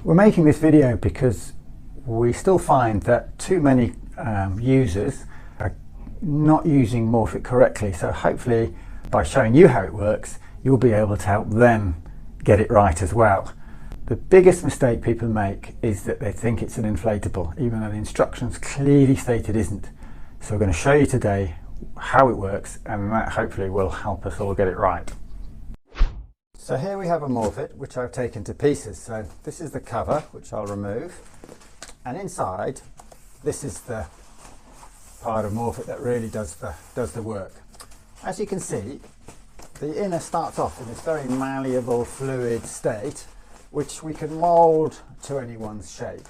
We're making this video because we still find that too many users are not using Morfit correctly. So hopefully by showing you how it works, you'll be able to help them get it right as well. The biggest mistake people make is that they think it's an inflatable, even though the instructions clearly state it isn't. So we're going to show you today how it works, and that hopefully will help us all get it right. So here we have a Morfit which I've taken to pieces. So this is the cover, which I'll remove, and inside this is the part of Morfit that really does the work. As you can see, the inner starts off in this very malleable fluid state which we can mould to anyone's shape.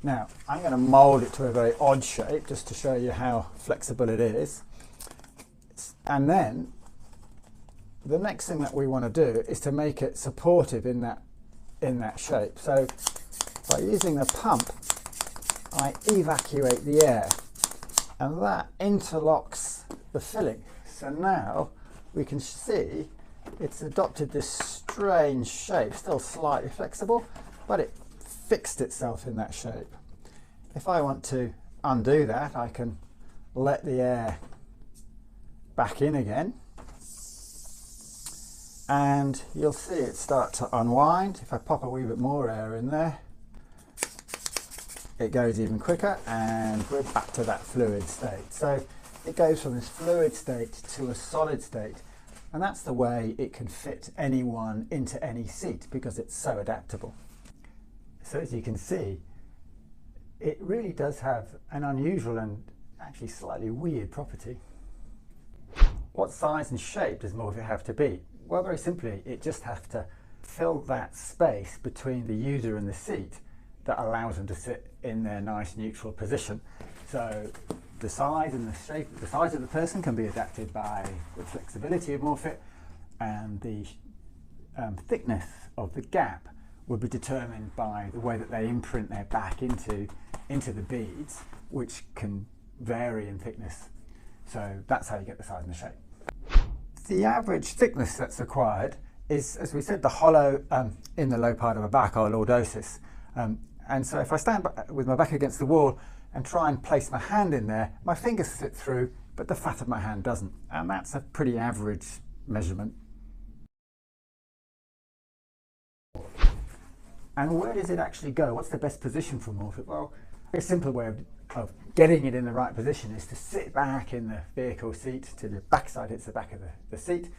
Now I'm going to mould it to a very odd shape just to show you how flexible it is, and then the next thing that we want to do is to make it supportive in that shape. So by using the pump, I evacuate the air, and that interlocks the filling. So now we can see it's adopted this strange shape, still slightly flexible, but it fixed itself in that shape. If I want to undo that, I can let the air back in again, and you'll see it start to unwind. If I pop a wee bit more air in there, it goes even quicker, and we're back to that fluid state. So it goes from this fluid state to a solid state, and that's the way it can fit anyone into any seat because it's so adaptable. So as you can see, it really does have an unusual and actually slightly weird property. What size and shape does Morfit have to be? Well, very simply, it just has to fill that space between the user and the seat that allows them to sit in their nice neutral position. So the size and the shape, the size of the person can be adapted by the flexibility of Morfit, and the thickness of the gap will be determined by the way that they imprint their back into the beads, which can vary in thickness. So that's how you get the size and the shape. The average thickness that's required is, as we said, the hollow in the low part of the back, or lordosis. And so if I stand with my back against the wall and try and place my hand in there, my fingers slip through, but the fat of my hand doesn't. And that's a pretty average measurement. And where does it actually go? What's the best position for Morfit? Well, a very simple way of getting it in the right position is to sit back in the vehicle seat till your backside hits the back of the seat,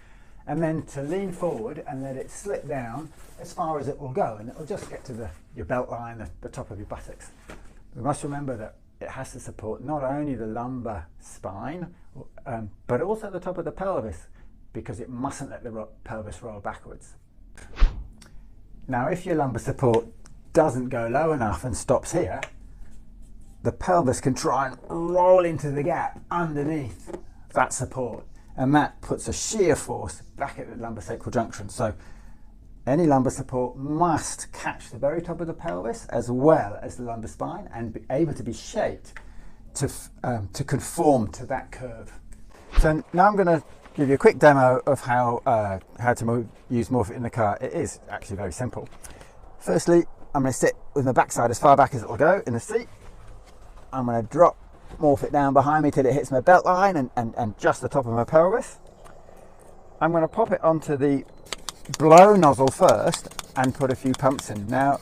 and then to lean forward and let it slip down as far as it will go, and it will just get to your belt line, the top of your buttocks. We must remember that it has to support not only the lumbar spine, but also the top of the pelvis, because it mustn't let the pelvis roll backwards. Now, if your lumbar support doesn't go low enough and stops here, the pelvis can try and roll into the gap underneath that support, and that puts a shear force back at the lumbar sacral junction. So any lumbar support must catch the very top of the pelvis as well as the lumbar spine and be able to be shaped to conform to that curve. So now I'm going to give you a quick demo of how to use Morfit in the car. It is actually very simple. Firstly, I'm going to sit with my backside as far back as it will go in the seat. I'm going to drop Morfit down behind me till it hits my belt line and just the top of my pelvis. I'm going to pop it onto the blow nozzle first and put a few pumps in. Now,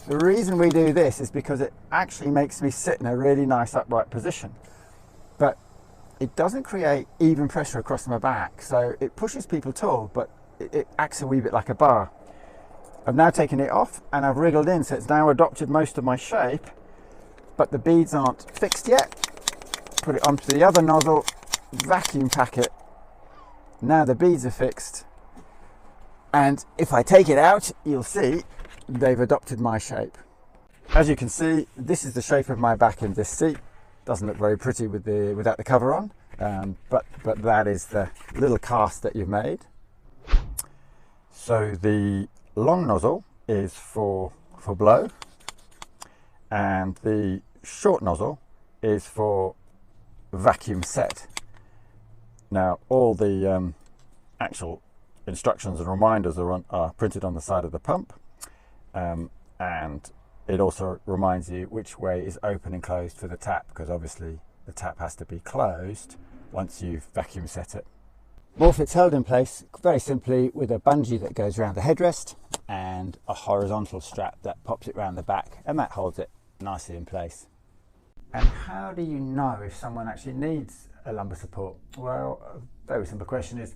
the reason we do this is because it actually makes me sit in a really nice upright position, but it doesn't create even pressure across my back, so it pushes people tall, but it acts a wee bit like a bar. I've now taken it off and I've wriggled in, so it's now adopted most of my shape, but the beads aren't fixed yet. Put it onto the other nozzle, vacuum pack it. Now the beads are fixed, and if I take it out, you'll see they've adopted my shape. As you can see, this is the shape of my back in this seat. Doesn't look very pretty without the cover on, but that is the little cast that you've made. So the long nozzle is for blow, and the short nozzle is for vacuum set. Now all the actual instructions and reminders are printed on the side of the pump, and it also reminds you which way is open and closed for the tap, because obviously the tap has to be closed once you've vacuum set it. Morfit's held in place very simply with a bungee that goes around the headrest and a horizontal strap that pops it around the back, and that holds it nicely in place. And how do you know if someone actually needs a lumbar support? Well, a very simple question is,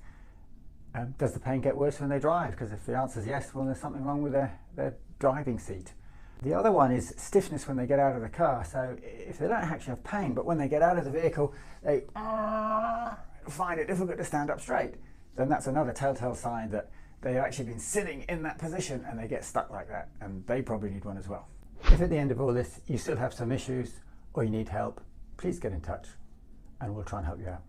does the pain get worse when they drive? Because if the answer is yes, well, there's something wrong with their driving seat. The other one is stiffness when they get out of the car. So if they don't actually have pain, but when they get out of the vehicle, they find it difficult to stand up straight, then that's another telltale sign that they've actually been sitting in that position and they get stuck like that, and they probably need one as well. If at the end of all this you still have some issues or you need help, please get in touch and we'll try and help you out.